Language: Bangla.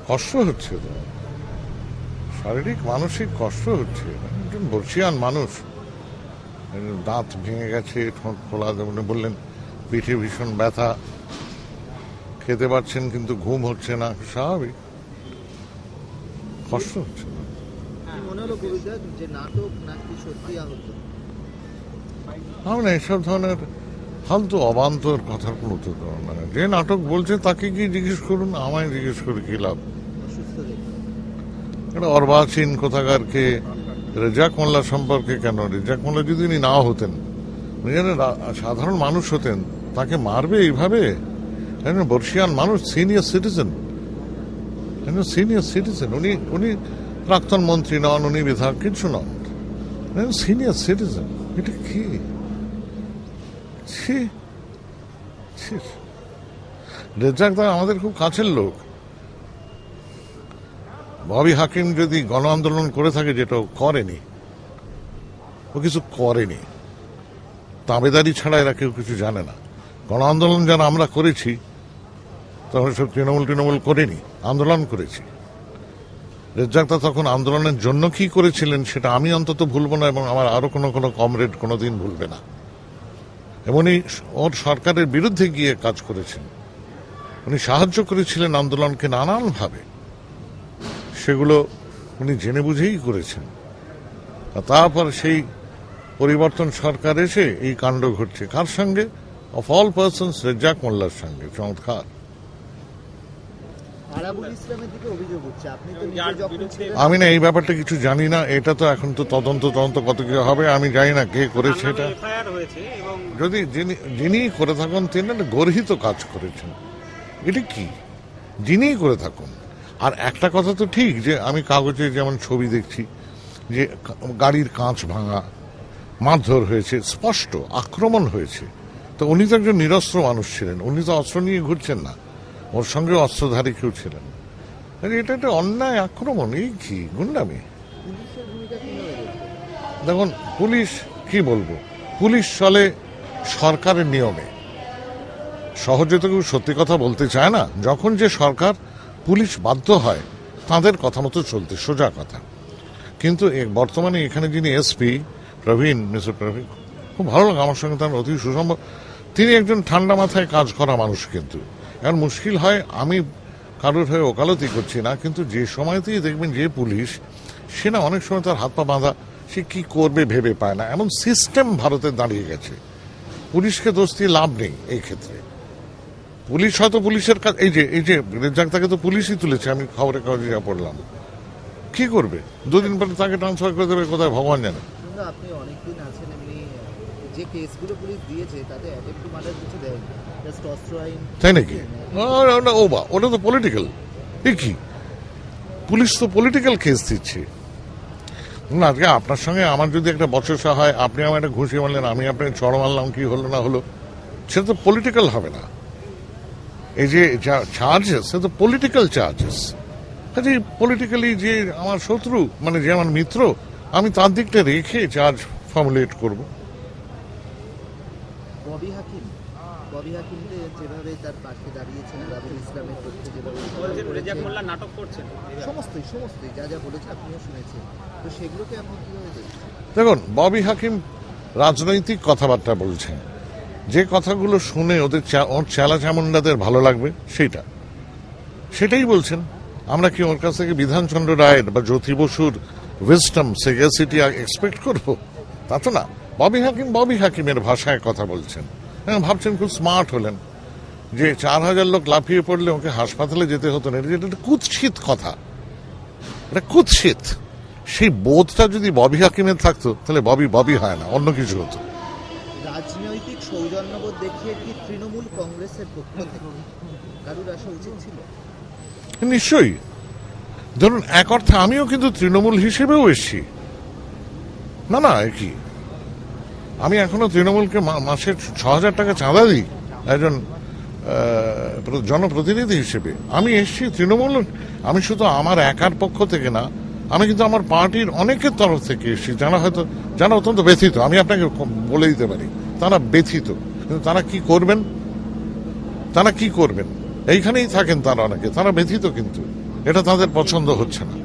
কষ্ট হচ্ছে তো, শারীরিক মানসিক কষ্ট হচ্ছে। একজন বর্ষিয়ান মানুষ, দাঁত ভেঙে গেছে, ঠোঁট খোলা, যেমন বললেন, পিঠে ভীষণ ব্যথা, খেতে পারছেন কিন্তু ঘুম হচ্ছে না, স্বাভাবিক কষ্ট হচ্ছে। মনে হলো কবিতা যে নাটক নাকি সত্যি আহত? আমি না এসব ধরনের ফালতু অবান্তর কথার কোনো উত্তর দেবো না। যে নাটক বলছে তাকে কি জিজ্ঞেস করুন, আমায় জিজ্ঞেস করে কি লাভ? অসুস্থ দেখতে এটা অর্বাচীন কোথাকারকে রেজাক মোল্লা সম্পর্কে কেন? রেজাক মোল্লা যদি উনি নাও হতেন, উনি যেন সাধারণ মানুষ হতেন, তাকে মারবে এইভাবে? একজন বর্ষিয়ান মানুষ, সিনিয়র সিটিজেন, উনি উনি প্রাক্তন মন্ত্রী নন, উনি বিধায়ক কিছু নন, সিনিয়র সিটিজেন। এটা কি? রেজাক দা আমাদের খুব কাছের লোক। ববি হাকিম যদি গণ আন্দোলন করে থাকে, যেটা করেনি, ও কিছু করেনি, তাবেদারি ছাড়া এরা কেউ কিছু জানে না। গণ আন্দোলন যারা আমরা করেছি, তখন সব তৃণমূল করেনি, আন্দোলন করেছি। রেজ্জাকদা তখন আন্দোলনের জন্য কি করেছিলেন সেটা আমি অন্তত ভুলবো না, এবং আমার আরো কোনো কমরেড কোনোদিন ভুলবে না। এমনই ওর সরকারের বিরুদ্ধে গিয়ে কাজ করেছেন, উনি সাহায্য করেছিলেন আন্দোলনকে নানানভাবে, সেগুলো উনি জেনে বুঝেই করেছেন। তারপর সেই পরিবর্তন সরকার এসে এই কাণ্ড ঘটছে। কার সঙ্গে? অফ অল পার্সনস, রেজ্জাক মোল্লার সঙ্গে। চমৎকার। আরাবুল ইসলামের দিকে অভিযোগ হচ্ছে, আপনি তো নিজে যখন ছিলেন। আমি না এই ব্যাপারটা কিছু জানি না, এটা তো এখন তো তদন্ত কত কি হবে আমি জানি না কে করেছে এটা। যদি যিনি করে থাকুন তিনি একটা গর্হিত কাজ করেছেন, এটা কি যিনি করে থাকুন। আর একটা কথা তো ঠিক, যে আমি কাগজে যেমন ছবি দেখছি যে গাড়ির কাঁচ ভাঙা, মারধর হয়েছে, স্পষ্ট আক্রমণ হয়েছে। তো উনি তো একজন নিরস্ত্র মানুষ ছিলেন, উনি তো অস্ত্র নিয়ে ঘুরছেন না, ওর সঙ্গে অস্ত্রধারী কেউ ছিলেন। এটা একটা অন্যায় আক্রমণ, এই কি গুন্ডামি? পুলিশের ভূমিকা কিভাবে দেখবেন? দেখুন, পুলিশ কি বলবো, পুলিশ চলে সরকারের নিয়মে। সহজে তো কেউ সত্যি কথা বলতে চায় না। যখন যে সরকার, পুলিশ বাধ্য হয় তাদের কথা মতো চলতে, সোজা কথা। কিন্তু বর্তমানে এখানে যিনি এসপি প্রবীণ, মিস্টার প্রবীণ, খুব ভালো লাগে, আমার সঙ্গে তার অতি সুসম্ভব। তিনি একজন ঠান্ডা মাথায় কাজ করা মানুষ। কিন্তু এখন মুশকিল হয়, আমি কারোর হয়ে ওকালতি করছি না, কিন্তু যে সময়তেই দেখবেন যে পুলিশ, সে না অনেক সময় তার হাত পা বাঁধা, সে কি করবে ভেবে পায় না, এমন সিস্টেম ভারতে দাঁড়িয়ে গেছে। পুলিশকে দোষ দিয়ে লাভ নেই এই ক্ষেত্রে। পুলিশ হয়তো পুলিশের কাজ, এই যে রেজ্জাকদাকে তো পুলিশই তুলেছে, আমি খবরের কাগজে যা পড়লাম। কি করবে? দুদিন পরে তাকে ট্রান্সফার করে দেবে কোথায়, ভগবান জানে। কিন্তু আপনি অনেকদিন আছেন, এমনি যে কেসগুলো পুলিশ দিয়েছে তাতে অ্যাটেম্প টু মার্ডার কিছু দেয়নি, জাস্ট অস্ত্র আইন। তাই নাকি? ওটা তো পলিটিক্যাল। কি পুলিশ তো পলিটিক্যাল কেস দিচ্ছে না। আজকে আপনার সঙ্গে আমার যদি একটা বচসা হয়, আপনি আমার একটা ঘুষি মারলেন, আমি আপনাকে চড় মারলাম, কি হলো না হলো, সেটা তো পলিটিক্যাল হবে না। এই যে চার্জেস, সে তো পলিটিক্যাল চার্জেস। কাজে পলিটিক্যালি যে আমার শত্রু, মানে যে আমার মিত্র, আমি তার দিকটা রেখে চার্জ ফর্মুলেট করব। ববি হাকিম যেভাবে তার পাশে দাঁড়িয়েছেন, আরাবুল ইসলামের পক্ষে যেভাবে রেজাক মোল্লা নাটক করছেন, সমস্তই যা যা বলেছে আপনিও শুনেছেন, তো সেগুলোকে আপনি কিভাবে দেখছেন? দেখুন, ববি হাকিম রাজনৈতিক কথাবার্তা বলছেন, যে কথাগুলো শুনে ওর চেলা চামুন্ডাদের ভালো লাগবে সেটাই বলছেন। আমরা কি ওর কাছ থেকে বিধানচন্দ্র রায়ের বা জ্যোতি বসুর উইজডম, সেগাসিটি এক্সপেক্ট করব? তা তো না। ববি হাকিমের ভাষায় কথা বলছেন, ভাবছেন খুব স্মার্ট হলেন, যে 4000 লোক লাফিয়ে পড়লে ওকে হাসপাতালে যেতে হতো না, এটা একটা কুৎসিত কথা, এটা কুৎসিত। সেই বোধটা যদি ববি হাকিমের থাকতো, তাহলে ববি হয় না, অন্য কিছু হতো। রাজনৈতিক সৌজন্যবোধ দেখিয়ে কি তৃণমূল কংগ্রেসের পক্ষ থেকে কারুর আসা উচিত ছিল? নিশ্চয়ই। ধরুন, এক অর্থে আমিও কিন্তু তৃণমূল হিসেবেও এসছি না, কি আমি এখনো তৃণমূলকে মাসে 6000 টাকা চাঁদা দিই একজন জনপ্রতিনিধি হিসেবে। আমি এসছি তৃণমূল, আমি শুধু আমার একার পক্ষ থেকে না, আমি কিন্তু আমার পার্টির অনেকের তরফ থেকে এসেছি, যারা অত্যন্ত ব্যথিত। আমি আপনাকে বলে দিতে পারি, তারা ব্যথিত। কিন্তু তারা কি করবেন? এইখানেই থাকেন তারা, অনেকে তারা ব্যথিত। কিন্তু এটা তাদের পছন্দ হচ্ছে না।